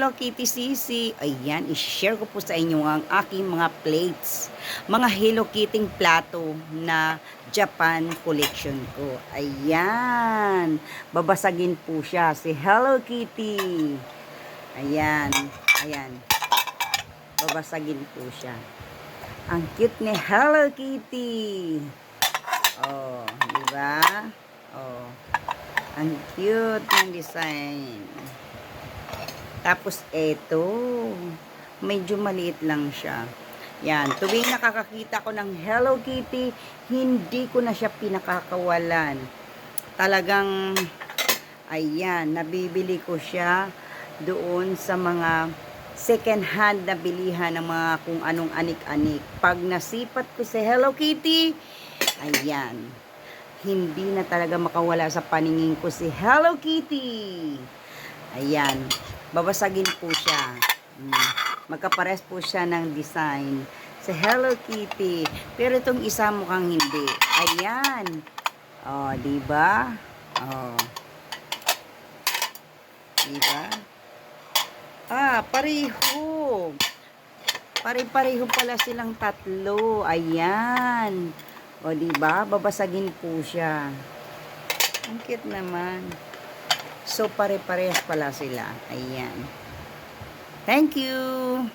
Hello Kitty Sisi. Ayan, i-share ko po sa inyo ang aking mga plates. Mga Hello Kitty plato na Japan collection ko. Ayan. Babasagin po siya si Hello Kitty. Ayan. Ayan. Babasagin po siya. Ang cute ni Hello Kitty. Oh, di ba? Oh. Ang cute ng design. Tapos eto, medyo maliit lang siya. Yan, tuwing nakakakita ko ng Hello Kitty, hindi ko na siya pinakakawalan. Talagang, ayan, nabibili ko siya doon sa mga second hand na bilihan ng mga kung anong anik-anik. Pag nasipat ko si Hello Kitty, ayan, hindi na talaga makawala sa paningin ko si Hello Kitty. Ayan, babasagin po siya. Magkapares po siya ng design sa Hello Kitty. Pero itong isa mukhang hindi. Ayan. Oh, di ba? Oh. Di ba? Ah, pareho. Pare-pareho pala silang tatlo. Ayan. O, di ba? Babasagin po siya. Ang cute naman. So, pare-parehas pala sila. Ayan. Thank you!